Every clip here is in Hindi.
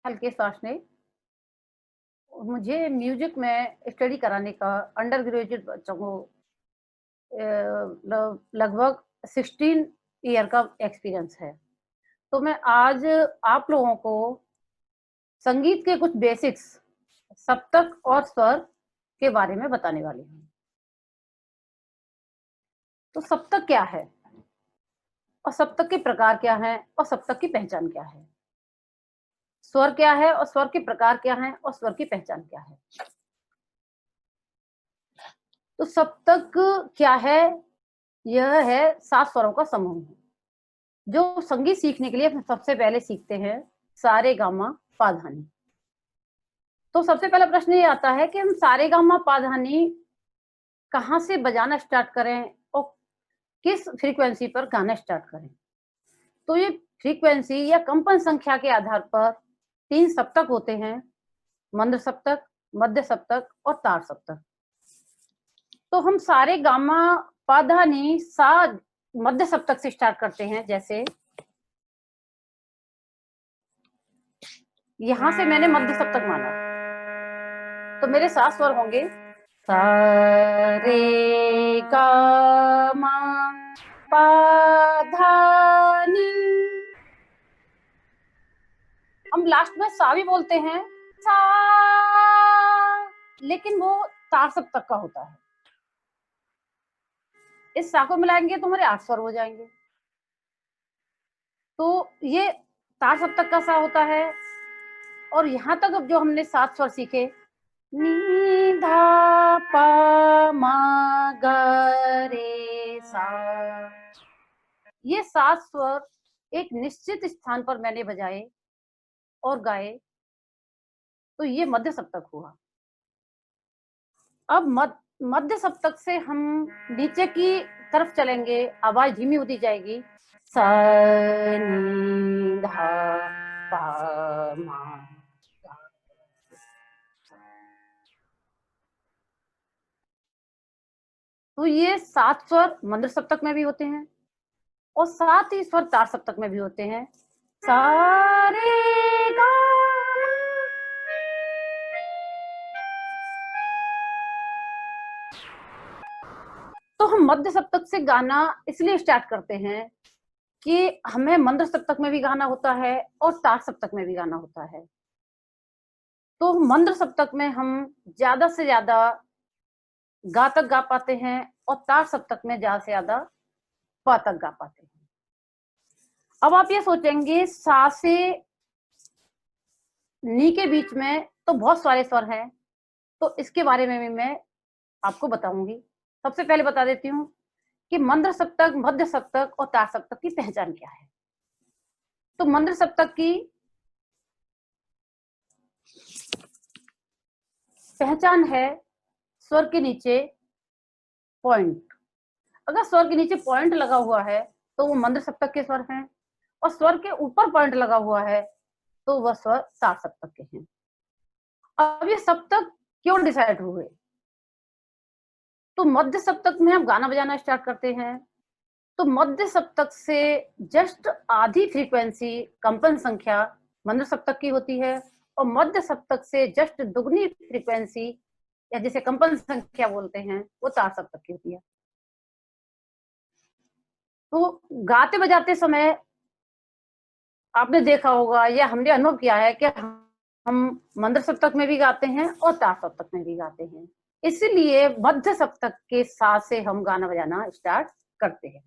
हल्के सांस ने मुझे म्यूजिक में स्टडी कराने का अंडर ग्रेजुएट बच्चों को लगभग 16 ईयर का एक्सपीरियंस है। तो मैं आज आप लोगों को संगीत के कुछ बेसिक्स, सप्तक और स्वर के बारे में बताने वाली हूँ। तो सप्तक क्या है और सप्तक के प्रकार क्या हैं और सप्तक की पहचान क्या है? स्वर क्या है और स्वर के प्रकार क्या हैं और स्वर की पहचान क्या है? तो सप्तक क्या है? यह है 7 स्वरों का समूह, जो संगीत सीखने के लिए हम सबसे पहले सीखते हैं सा रे गा मा पा धा नी। तो सबसे पहला प्रश्न ये आता है कि हम सा रे गा मा पा धा नी कहाँ से बजाना स्टार्ट करें और किस फ्रीक्वेंसी पर गाना स्टार्ट करें? तो ये फ्रीक्वेंसी या कंपन संख्या के आधार पर 3 सप्तक होते हैं, मंद्र सप्तक, मध्य सप्तक और तार सप्तक। तो हम सा रे गा मा पा धा नी सा मध्य सप्तक से स्टार्ट करते हैं। जैसे यहां से मैंने मध्य सप्तक माना, तो मेरे 7 स्वर होंगे सा रे गा मा पा धा नी। हम लास्ट में सा भी बोलते हैं, सा, लेकिन वो तार सप्तक का होता है। इस सा को मिलाएंगे तो हमारे 8 स्वर हो जाएंगे। तो ये तार सप्तक का सा होता है। और यहां तक अब जो हमने 7 स्वर सीखे, नी धा पा मा गा रे सा, ये 7 स्वर एक निश्चित स्थान पर मैंने बजाए और गाए, तो ये मध्य सप्तक हुआ। अब मध्य सप्तक से हम नीचे की तरफ चलेंगे, आवाज धीमी होती जाएगी, सा नी धा पा मा। तो ये 7 स्वर मंद्र सप्तक में भी होते हैं और 7 ही स्वर तार सप्तक में भी होते हैं। सा रे गा मा। तो हम मध्य सप्तक से गाना इसलिए स्टार्ट करते हैं कि हमें मंद्र सप्तक में भी गाना होता है और तार सप्तक में भी गाना होता है। तो मंद्र सप्तक में हम ज्यादा से ज्यादा गा तक गा पाते हैं और तार सप्तक में ज्यादा से ज्यादा पा तक गा पाते हैं। अब आप ये सोचेंगे सा से नी के बीच में तो बहुत सारे स्वर हैं, तो इसके बारे में भी मैं आपको बताऊंगी। सबसे पहले बता देती हूँ कि मंद्र सप्तक, मध्य सप्तक और तार सप्तक की पहचान क्या है। तो मंद्र सप्तक की पहचान है स्वर के नीचे पॉइंट। अगर स्वर के नीचे पॉइंट लगा हुआ है तो वो मंद्र सप्तक के स्वर हैं, और स्वर के ऊपर पॉइंट लगा हुआ है तो वह स्वर तार सप्तक के हैं। अब ये सप्तक क्यों डिसाइड हुए? तो मध्य सप्तक में हम गाना बजाना स्टार्ट करते हैं, तो मध्य सप्तक से जस्ट आधी फ्रीक्वेंसी कंपन संख्या मंद्र सप्तक की होती है और मध्य सप्तक से जस्ट दुगनी फ्रीक्वेंसी या जिसे कंपन संख्या बोलते हैं वो तार सप्तक की होती है। तो गाते बजाते समय आपने देखा होगा या हमने अनुभव किया है कि हम मंद्र सप्तक में भी गाते हैं और तार सप्तक में भी गाते हैं, इसलिए मध्य सप्तक के साथ से हम गाना बजाना स्टार्ट करते हैं।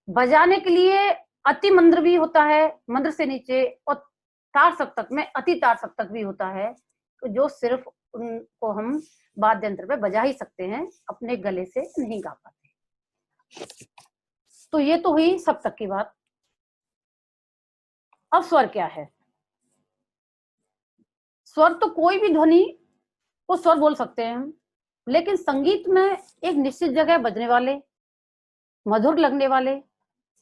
बजाने के लिए अति मंद्र भी होता है मंद्र से नीचे, और तार सप्तक में अति तार सप्तक भी होता है, जो सिर्फ उनको हम वाद्य यंत्र पे बजा ही सकते हैं, अपने गले से नहीं गा पाते। तो ये तो हुई सप्तक की बात। अब स्वर क्या है? स्वर तो कोई भी ध्वनि को स्वर बोल सकते हैं हम, लेकिन संगीत में एक निश्चित जगह बजने वाले, मधुर लगने वाले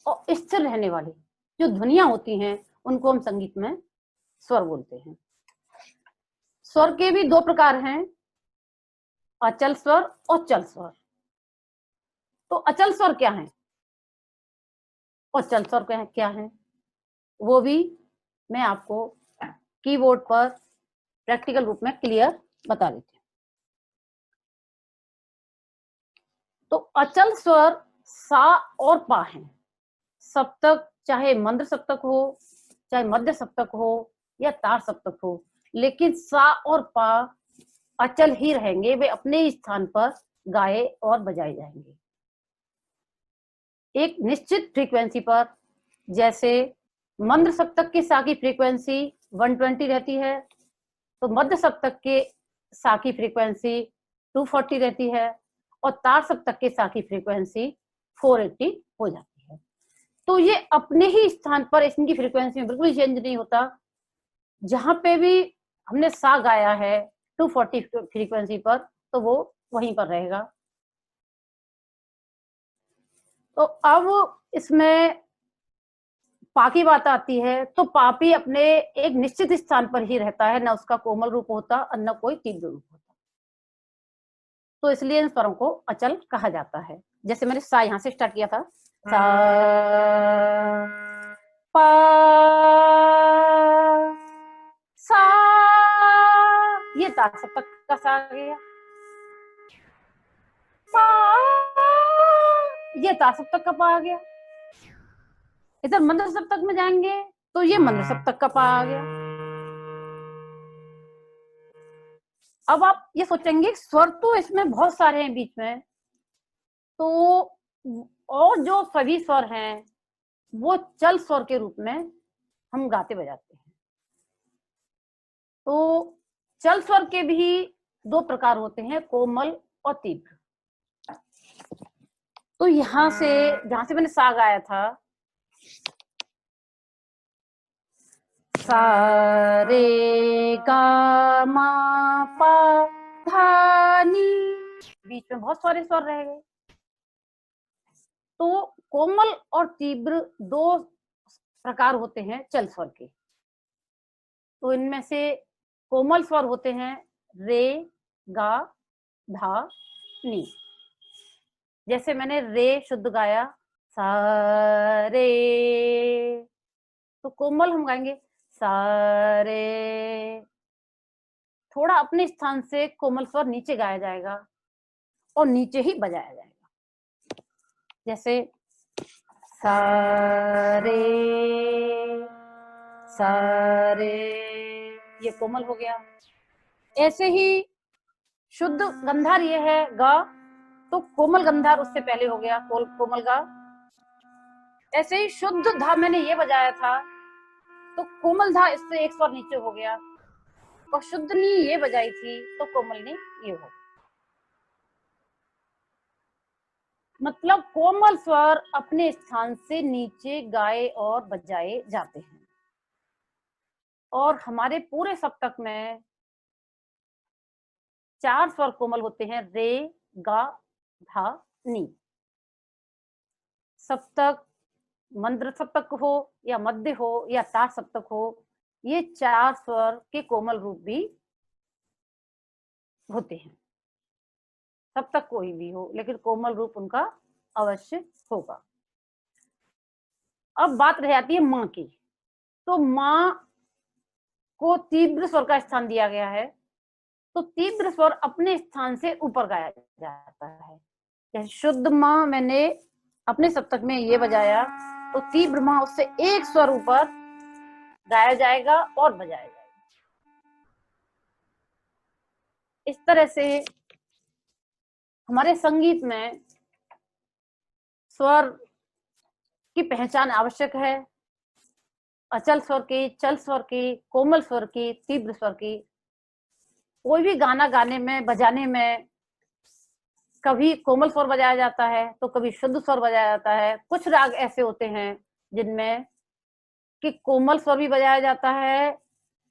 और स्थिर रहने वाली जो ध्वनियां होती हैं उनको हम संगीत में स्वर बोलते हैं। स्वर के भी 2 प्रकार हैं, अचल स्वर और चल स्वर। तो अचल स्वर क्या है और चल स्वर क्या है, वो भी मैं आपको कीबोर्ड पर प्रैक्टिकल रूप में क्लियर बता देते हैं। तो अचल स्वर सा और पा हैं। सप्तक चाहे मंद्र सप्तक हो, चाहे मध्य सप्तक हो या तार सप्तक हो, लेकिन सा और पा अचल ही रहेंगे, वे अपने ही स्थान पर गाए और बजाए जाएंगे एक निश्चित फ्रीक्वेंसी पर। जैसे मंद्र सप्तक के सा की फ्रीक्वेंसी 120 रहती है, तो मध्य सप्तक के सा की फ्रीक्वेंसी 240 रहती है और तार सप्तक के सा की फ्रीक्वेंसी 480 हो जाती है। तो ये अपने ही स्थान पर इनकी फ्रीक्वेंसी में बिल्कुल चेंज नहीं होता। जहां पे भी हमने सा गाया है 240 फ्रीक्वेंसी पर, तो वो वहीं पर रहेगा। तो अब इसमें पा की बात आती है, तो पा भी अपने एक निश्चित स्थान पर ही रहता है, न उसका कोमल रूप होता और न कोई तीव्र रूप होता। तो इसलिए इन स्वरों को अचल कहा जाता है। जैसे मैंने सा यहां से स्टार्ट किया था, सा पा सा, ये ता सप्तक का सा आ गया। पा, ये ता सप्तक का पा आ गया। इधर मंद्र सप्तक में जाएंगे तो ये मंद्र सप्तक का पा आ गया। अब आप ये सोचेंगे स्वर तो इसमें बहुत सारे हैं बीच में, तो और जो सभी स्वर हैं वो चल स्वर के रूप में हम गाते बजाते हैं। तो चल स्वर के भी दो प्रकार होते हैं, कोमल और तीव्र। तो यहां से जहां से मैंने सा गाया था, सा रे गा मा पा धा नी, बीच में बहुत सारे स्वर रह गए। तो कोमल और तीव्र दो प्रकार होते हैं चल स्वर के। तो इनमें से कोमल स्वर होते हैं रे गा धा नी। जैसे मैंने रे शुद्ध गाया, सा रे, तो कोमल हम गाएंगे सा रे। थोड़ा अपने स्थान से कोमल स्वर नीचे गाया जाएगा और नीचे ही बजाया जाएगा। जैसे सा रे, ये कोमल हो गया। ऐसे ही शुद्ध गंधार ये है गा, तो कोमल गंधार उससे पहले हो गया कोमल गा। ऐसे ही शुद्ध धा मैंने ये बजाया था, तो कोमल धा इससे एक स्वर नीचे हो गया, और शुद्ध नी ये बजाई थी तो कोमल नी ये हो। मतलब कोमल स्वर अपने स्थान से नीचे गाए और बजाए जाते हैं। और हमारे पूरे सप्तक में 4 स्वर कोमल होते हैं, रे गा धा नी। सप्तक मंद्र सप्तक हो या मध्य हो या तार सप्तक हो, ये 4 स्वर के कोमल रूप भी होते हैं। सप्तक कोई भी हो लेकिन कोमल रूप उनका अवश्य होगा। अब बात रह जाती है माँ की। तो माँ को तीव्र स्वर का स्थान दिया गया है, तो तीव्र स्वर अपने स्थान से ऊपर गाया जाता है। जैसे शुद्ध माँ मैंने अपने सप्तक में ये बजाया, तो तीव्र माँ उससे एक स्वर ऊपर गाया जाएगा और बजाया जाएगा। इस तरह से हमारे संगीत में स्वर की पहचान आवश्यक है। अचल स्वर की, चल स्वर की, कोमल स्वर की, तीव्र स्वर की। कोई भी गाना गाने में, बजाने में कभी कोमल स्वर बजाया जाता है तो कभी शुद्ध स्वर बजाया जाता है। कुछ राग ऐसे होते हैं जिनमें कि कोमल स्वर भी बजाया जाता है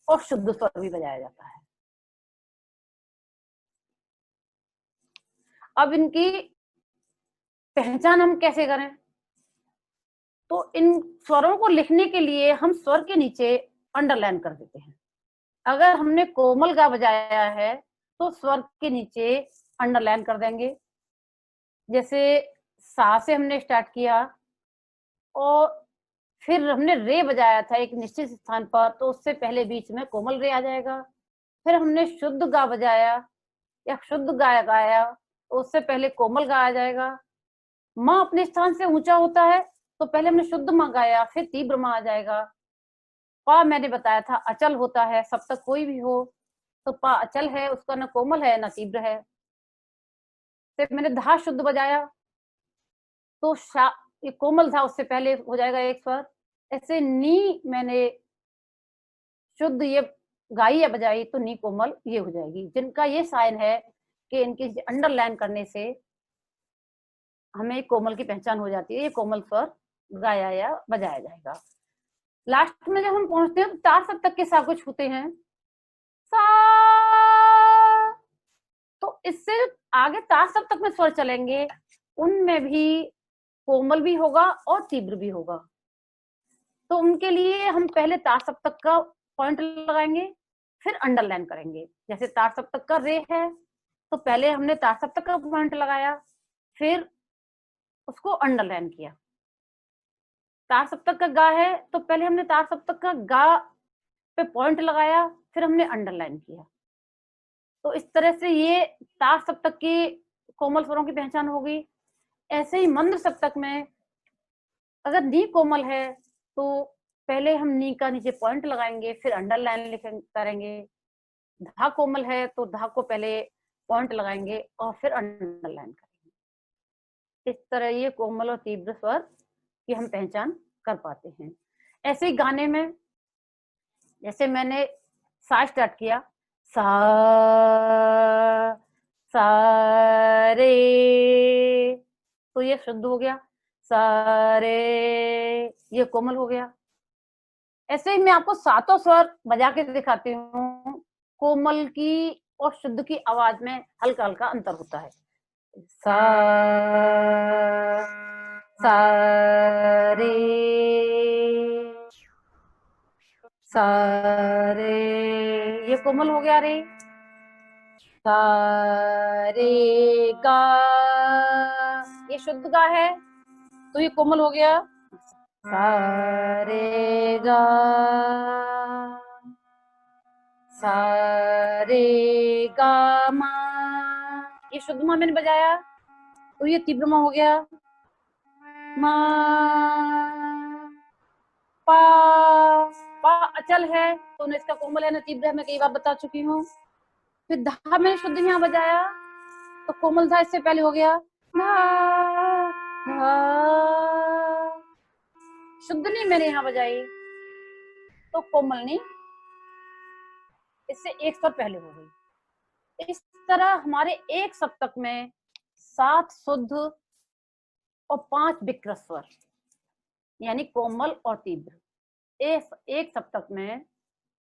और शुद्ध स्वर भी बजाया जाता है। अब इनकी पहचान हम कैसे करें? तो इन स्वरों को लिखने के लिए हम स्वर के नीचे अंडरलाइन कर देते हैं। अगर हमने कोमल गा बजाया है तो स्वर के नीचे अंडरलाइन कर देंगे। जैसे सा से हमने स्टार्ट किया और फिर हमने रे बजाया था एक निश्चित स्थान पर, तो उससे पहले बीच में कोमल रे आ जाएगा। फिर हमने शुद्ध गा बजाया या शुद्ध गा गाया, तो उससे पहले कोमल गा आ जाएगा। माँ अपने स्थान से ऊंचा होता है, तो पहले हमने शुद्ध माँ गाया, फिर तीव्र माँ आ जाएगा। पा मैंने बताया था अचल होता है, सप्तक कोई भी हो तो पा अचल है, उसका न कोमल है न तीव्र है। फिर मैंने धा शुद्ध बजाया, तो शा ये कोमल था, उससे पहले हो जाएगा एक स्वर। ऐसे नी मैंने शुद्ध ये गाई या बजाई, तो नी कोमल ये हो जाएगी। जिनका ये साइन है कि इनकी अंडरलाइन करने से हमें कोमल की पहचान हो जाती है, ये कोमल स्वर गाया या बजाया जाएगा। लास्ट में जब हम पहुंचते हैं तो तार सप्तक के सा कुछ होते हैं, सा, तो इससे आगे तार सप्तक में स्वर चलेंगे, उनमें भी कोमल भी होगा और तीव्र भी होगा। तो उनके लिए हम पहले तार सप्तक का पॉइंट लगाएंगे, फिर अंडरलाइन करेंगे। जैसे तार सप्तक का रे है, तो पहले हमने तार सप्तक का पॉइंट लगाया, फिर उसको अंडरलाइन किया। तार सप्तक का गा है, तो पहले हमने तार सप्तक का गा पे पॉइंट लगाया, फिर हमने अंडरलाइन किया। तो इस तरह से ये तार सप्तक की कोमल स्वरों की पहचान होगी। ऐसे ही मंद्र सप्तक में अगर नी कोमल है, तो पहले हम नी का नीचे पॉइंट लगाएंगे, फिर अंडरलाइन करेंगे। धा कोमल है तो धा को पहले पॉइंट लगाएंगे और फिर अंडरलाइन करेंगे। इस तरह ये कोमल और तीव्र स्वर की हम पहचान कर पाते हैं। ऐसे ही गाने में जैसे मैंने सा स्टार्ट किया, सा सा रे, तो ये शुद्ध हो गया। सा रे, ये कोमल हो गया। ऐसे ही मैं आपको सातों स्वर बजा के दिखाती हूँ। कोमल की और शुद्ध की आवाज में हल्का हल्का अंतर होता है। सा सा रे, सा रे, ये कोमल हो गया रे। सा रे गा, ये शुद्ध गा है, तो ये कोमल हो गया। सा रे गा, सा रे गा मा, ये शुद्ध मा मैंने बजाया, तो ये तीव्र मा हो गया। मा पा, पा अचल है, तो न इसका कोमल है न तीव्र है, मैं कई बार बता चुकी हूँ। फिर धा मैंने शुद्ध यहाँ बजाया, तो कोमल था, इससे पहले हो गया धा, धा। शुद्ध नी मैंने यहाँ बजाई, तो कोमल नी इससे एक स्वर पहले हो गई। इस तरह हमारे एक सप्तक में 7 शुद्ध और 5 विकृत स्वर, यानी कोमल और तीव्र। एक सप्तक में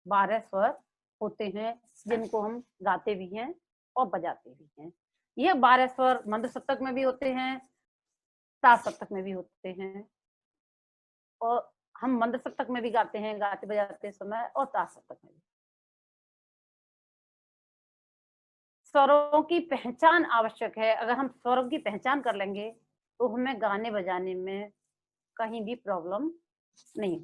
12 स्वर होते हैं, जिनको हम गाते भी हैं और बजाते भी हैं। ये 12 स्वर मंद्र सप्तक में भी होते हैं, तार सप्तक में भी होते हैं, और हम मंद्र सप्तक में भी गाते हैं गाते बजाते समय, और तार सप्तक में भी। स्वरों की पहचान आवश्यक है। अगर हम स्वरों की पहचान कर लेंगे, तो हमें गाने बजाने में कहीं भी प्रॉब्लम नहीं।